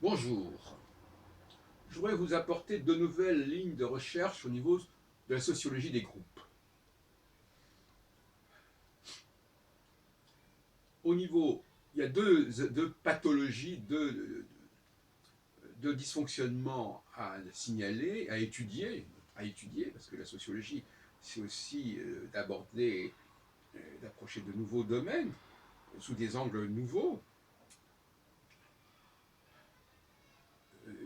Bonjour, je voudrais vous apporter de nouvelles lignes de recherche au niveau de la sociologie des groupes. Au niveau, il y a deux pathologies, deux dysfonctionnements à signaler, à étudier, parce que la sociologie, c'est aussi d'approcher de nouveaux domaines sous des angles nouveaux.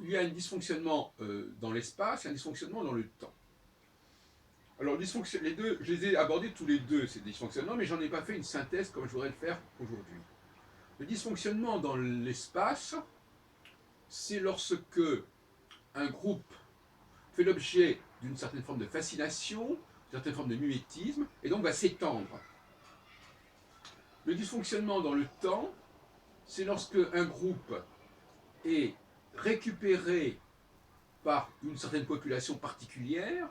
Il y a un dysfonctionnement dans l'espace et un dysfonctionnement dans le temps. Alors, les deux, je les ai abordés tous les deux, ces dysfonctionnements, mais j'en ai pas fait une synthèse comme je voudrais le faire aujourd'hui. Le dysfonctionnement dans l'espace, c'est lorsque un groupe fait l'objet d'une certaine forme de fascination, d'une certaine forme de mimétisme, et donc va s'étendre. Le dysfonctionnement dans le temps, c'est lorsque un groupe est récupéré par une certaine population particulière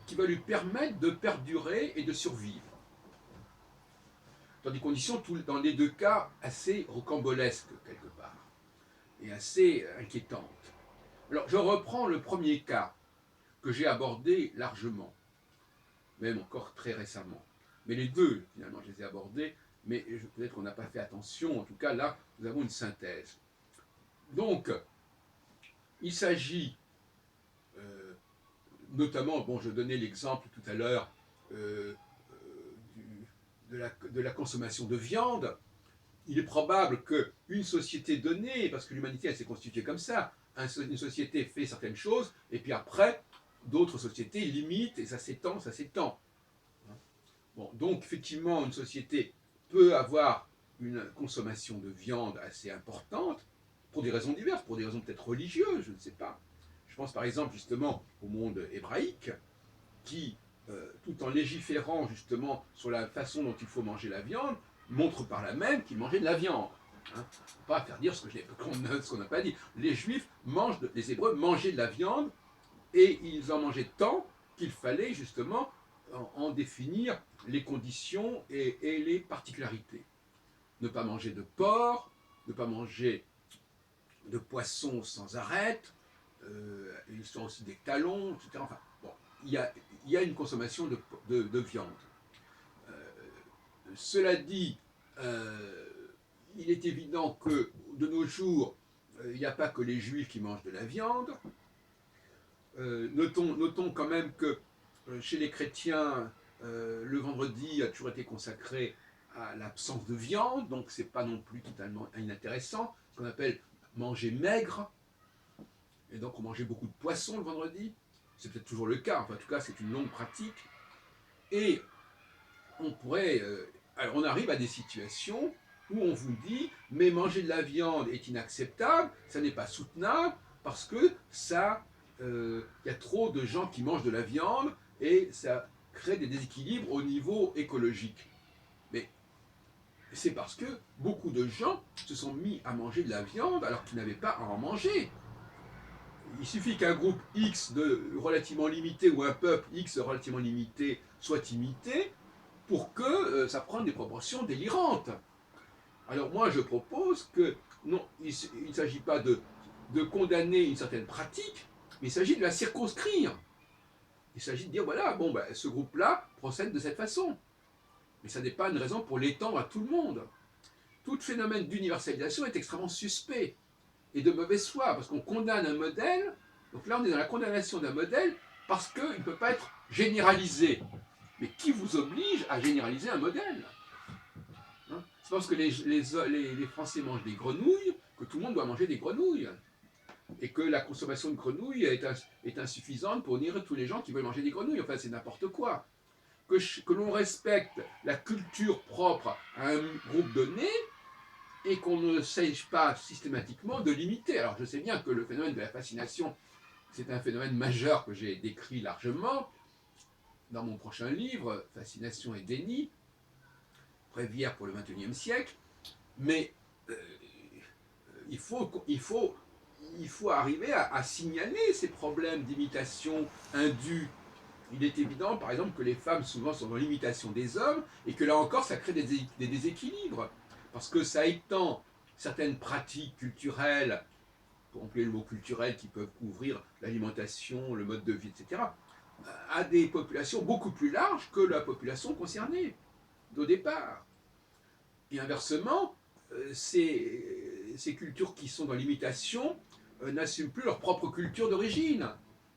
qui va lui permettre de perdurer et de survivre. Dans des conditions, dans les deux cas, assez rocambolesques, quelque part, et assez inquiétantes. Alors, je reprends le premier cas, que j'ai abordé largement, même encore très récemment. Mais les deux, finalement, je les ai abordés, mais peut-être qu'on n'a pas fait attention. En tout cas, là, nous avons une synthèse. Donc, il s'agit, notamment, bon, je donnais l'exemple tout à l'heure de la consommation de viande. Il est probable qu'une société donnée, parce que l'humanité elle s'est constituée comme ça, une société fait certaines choses, et puis après, d'autres sociétés limitent, et ça s'étend, ça s'étend. Bon, donc effectivement, une société peut avoir une consommation de viande assez importante, pour des raisons diverses, pour des raisons peut-être religieuses, je ne sais pas. Je pense par exemple justement au monde hébraïque, qui, tout en légiférant justement sur la façon dont il faut manger la viande, montre par là même qu'il mangeait de la viande. Hein. Pas faire dire ce qu'on n'a pas dit. Les Juifs les Hébreux mangeaient de la viande et ils en mangeaient tant qu'il fallait justement en définir les conditions et les particularités. Ne pas manger de porc, ne pas manger de poisson sans arrêt, ils sont aussi des talons, etc. Enfin, bon, il y a une consommation de viande. Euh, Cela dit, il est évident que de nos jours, il n'y a pas que les juifs qui mangent de la viande. Notons quand même que chez les chrétiens, le vendredi a toujours été consacré à l'absence de viande, donc c'est pas non plus totalement inintéressant, ce qu'on appelle manger maigre, et donc on mangeait beaucoup de poissons le vendredi, c'est peut-être toujours le cas, enfin, en tout cas c'est une longue pratique, et alors on arrive à des situations où on vous dit, mais manger de la viande est inacceptable, ça n'est pas soutenable, parce que y a trop de gens qui mangent de la viande, et ça crée des déséquilibres au niveau écologique. Mais c'est parce que beaucoup de gens se sont mis à manger de la viande alors qu'ils n'avaient pas à en manger. Il suffit qu'un groupe X relativement limité ou un peuple X relativement limité soit imité pour que ça prenne des proportions délirantes. Alors moi je propose que non, il ne s'agit pas de condamner une certaine pratique, mais il s'agit de la circonscrire. Il s'agit de dire voilà, bon, ben, ce groupe-là procède de cette façon. Mais ça n'est pas une raison pour l'étendre à tout le monde. Tout phénomène d'universalisation est extrêmement suspect et de mauvaise foi, parce qu'on condamne un modèle, donc là on est dans la condamnation d'un modèle parce qu'il ne peut pas être généralisé. Mais qui vous oblige à généraliser un modèle? Hein, c'est parce que les Français mangent des grenouilles que tout le monde doit manger des grenouilles. Et que la consommation de grenouilles est insuffisante pour nourrir tous les gens qui veulent manger des grenouilles. Enfin, c'est n'importe quoi. Que l'on respecte la culture propre à un groupe donné et qu'on ne sait pas systématiquement de limiter. Alors, je sais bien que le phénomène de la fascination, c'est un phénomène majeur que j'ai décrit largement dans mon prochain livre, Fascination et déni, Bréviaire pour le XXIe siècle, mais il faut arriver à signaler ces problèmes d'imitation indue. Il est évident, par exemple, que les femmes souvent sont dans l'imitation des hommes, et que là encore, ça crée des déséquilibres, parce que ça étend certaines pratiques culturelles pour employer le mot culturel, qui peuvent couvrir l'alimentation, le mode de vie, etc., à des populations beaucoup plus larges que la population concernée d'au départ. Et inversement, ces cultures qui sont dans l'imitation n'assument plus leur propre culture d'origine.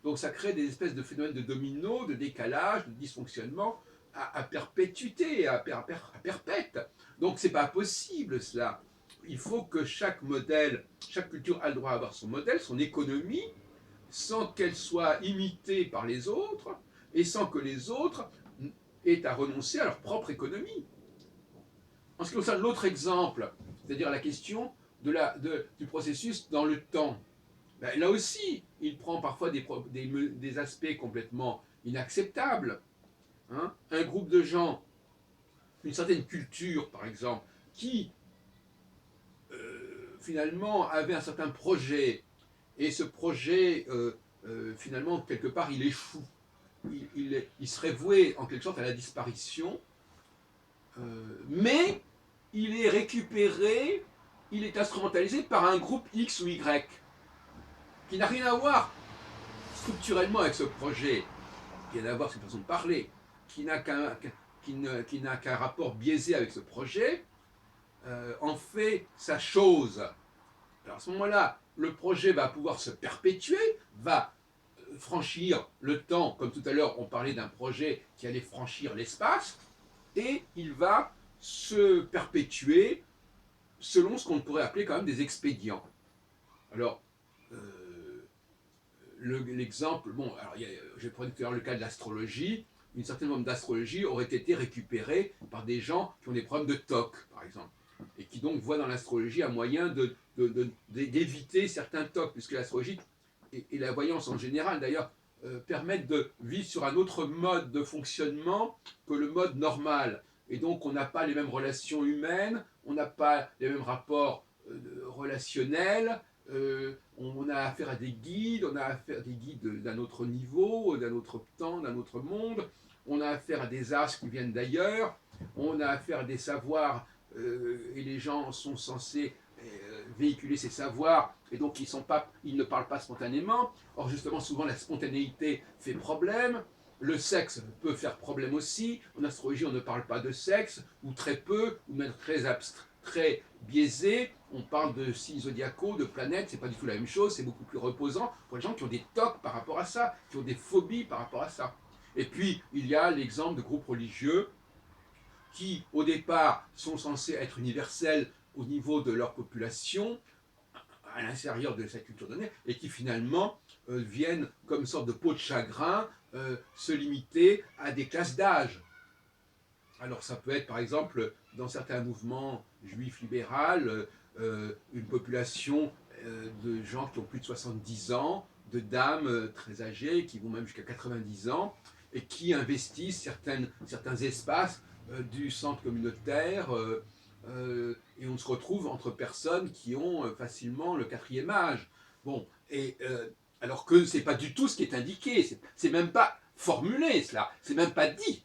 Donc ça crée des espèces de phénomènes de domino, de décalage, de dysfonctionnement à perpétuité, à perpète. Donc c'est pas possible cela. Il faut que chaque modèle, chaque culture a le droit d'avoir son modèle, son économie, sans qu'elle soit imitée par les autres et sans que les autres aient à renoncer à leur propre économie. En ce qui concerne l'autre exemple, c'est-à-dire la question du processus dans le temps, ben, là aussi, il prend parfois des aspects complètement inacceptables. Hein. Un groupe de gens, une certaine culture par exemple, qui finalement avait un certain projet, et ce projet, finalement, quelque part, il échoue. Il serait voué en quelque sorte à la disparition, mais il est récupéré, il est instrumentalisé par un groupe X ou Y, qui n'a rien à voir structurellement avec ce projet, qui a à voir avec cette façon de parler, qui n'a qu'un rapport biaisé avec ce projet, en fait sa chose. Alors à ce moment-là, le projet va pouvoir se perpétuer, va franchir le temps, comme tout à l'heure on parlait d'un projet qui allait franchir l'espace, et il va se perpétuer selon ce qu'on pourrait appeler quand même des expédients. Alors, l'exemple, bon, alors j'ai pris tout à l'heure le cas de l'astrologie. Une certaine forme d'astrologie aurait été récupérée par des gens qui ont des problèmes de TOC, par exemple, et qui donc voient dans l'astrologie un moyen d'éviter certains TOC, puisque l'astrologie et la voyance en général, d'ailleurs, permettent de vivre sur un autre mode de fonctionnement que le mode normal. Et donc, on n'a pas les mêmes relations humaines, on n'a pas les mêmes rapports relationnels, on a affaire à des guides, on a affaire à des guides d'un autre niveau, d'un autre temps, d'un autre monde, on a affaire à des astres qui viennent d'ailleurs, on a affaire à des savoirs, et les gens sont censés véhiculer ces savoirs, et donc ils ne parlent pas spontanément. Or justement, souvent la spontanéité fait problème. Le sexe peut faire problème aussi. En astrologie, on ne parle pas de sexe, ou très peu, ou même très biaisé. On parle de signes zodiacaux, de planètes, c'est pas du tout la même chose, c'est beaucoup plus reposant pour les gens qui ont des tocs par rapport à ça, qui ont des phobies par rapport à ça. Et puis, il y a l'exemple de groupes religieux qui, au départ, sont censés être universels au niveau de leur population, à l'intérieur de cette culture donnée, et qui finalement viennent, comme une sorte de peau de chagrin, se limiter à des classes d'âge. Alors ça peut être par exemple, dans certains mouvements juifs libéraux, une population de gens qui ont plus de 70 ans, de dames très âgées, qui vont même jusqu'à 90 ans, et qui investissent certains espaces du centre communautaire, et on se retrouve entre personnes qui ont facilement le quatrième âge. Bon, et alors que c'est pas du tout ce qui est indiqué, c'est même pas formulé cela, c'est même pas dit.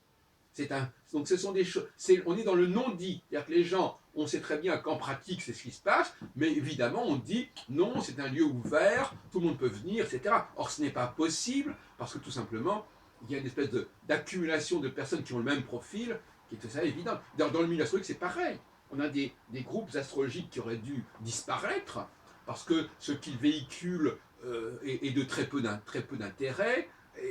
Donc ce sont des choses, on est dans le non-dit, c'est-à-dire que les gens, on sait très bien qu'en pratique c'est ce qui se passe, mais évidemment on dit non, c'est un lieu ouvert, tout le monde peut venir, etc. Or ce n'est pas possible, parce que tout simplement, il y a une espèce d'accumulation de personnes qui ont le même profil, qui est ça évident. Dans le milieu astrologique c'est pareil, on a des groupes astrologiques qui auraient dû disparaître, parce que ce qu'ils véhiculent est de très peu d'intérêt,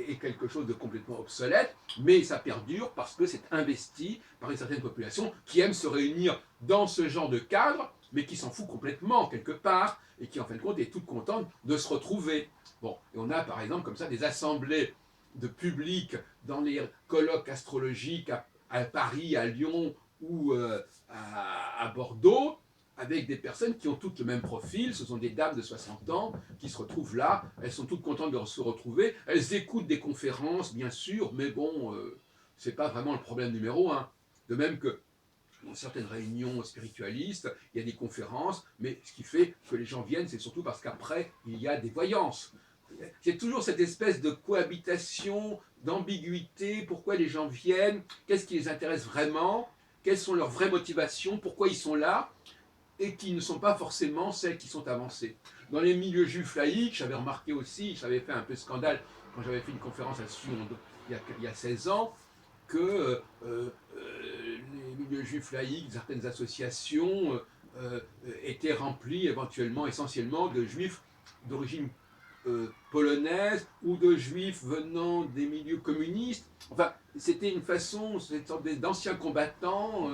est quelque chose de complètement obsolète, mais ça perdure parce que c'est investi par une certaine population qui aime se réunir dans ce genre de cadre, mais qui s'en fout complètement quelque part, et qui en fin de compte est toute contente de se retrouver. Bon, et on a par exemple comme ça des assemblées de public dans les colloques astrologiques à Paris, à Lyon ou à Bordeaux, avec des personnes qui ont toutes le même profil, ce sont des dames de 60 ans qui se retrouvent là, elles sont toutes contentes de se retrouver, elles écoutent des conférences bien sûr, mais bon, c'est pas vraiment le problème numéro un. De même que dans certaines réunions spiritualistes, il y a des conférences, mais ce qui fait que les gens viennent, c'est surtout parce qu'après, il y a des voyances. C'est toujours cette espèce de cohabitation, d'ambiguïté, pourquoi les gens viennent, qu'est-ce qui les intéresse vraiment, quelles sont leurs vraies motivations, pourquoi ils sont là. et qui ne sont pas forcément celles qui sont avancées. Dans les milieux juifs laïcs, j'avais remarqué aussi, j'avais fait un peu scandale quand j'avais fait une conférence là-dessus il y a 16 ans, que les milieux juifs laïcs, certaines associations étaient remplis éventuellement, essentiellement, de juifs d'origine polonaise ou de juifs venant des milieux communistes. Enfin, c'était une façon, cette sorte d'anciens combattants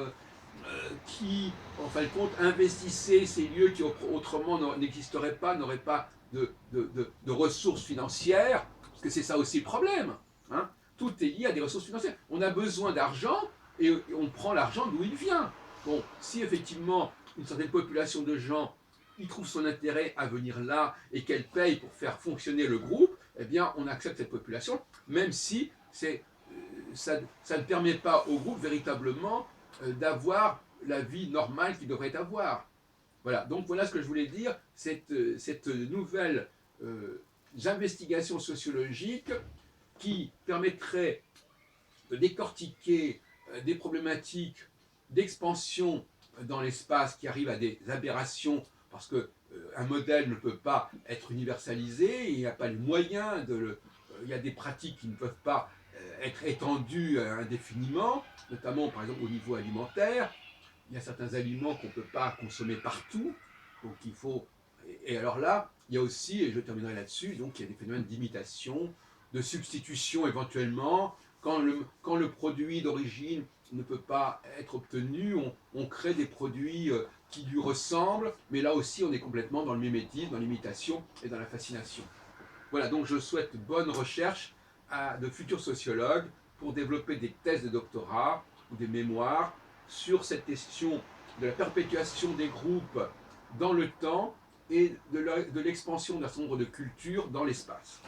qui, en fin de compte, investissaient ces lieux qui autrement n'existeraient pas, n'auraient pas de ressources financières, parce que c'est ça aussi le problème. Hein. Tout est lié à des ressources financières. On a besoin d'argent et on prend l'argent d'où il vient. Bon, si effectivement une certaine population de gens y trouve son intérêt à venir là et qu'elle paye pour faire fonctionner le groupe, eh bien on accepte cette population, même si ça ne permet pas au groupe véritablement d'avoir la vie normale qu'il devrait avoir. Voilà, donc voilà ce que je voulais dire, cette nouvelle investigation sociologique qui permettrait de décortiquer des problématiques d'expansion dans l'espace qui arrivent à des aberrations parce que un modèle ne peut pas être universalisé, il n'y a pas les moyens il y a des pratiques qui ne peuvent pas être étendues indéfiniment, notamment par exemple au niveau alimentaire. Il y a certains aliments qu'on ne peut pas consommer partout, donc il faut. Et alors là, il y a aussi, et je terminerai là-dessus, donc il y a des phénomènes d'imitation, de substitution éventuellement. Quand le produit d'origine ne peut pas être obtenu, on crée des produits qui lui ressemblent, mais là aussi on est complètement dans le mimétisme, dans l'imitation et dans la fascination. Voilà, donc je souhaite bonne recherche à de futurs sociologues pour développer des thèses de doctorat ou des mémoires sur cette question de la perpétuation des groupes dans le temps et de l'expansion d'un certain nombre de cultures dans l'espace.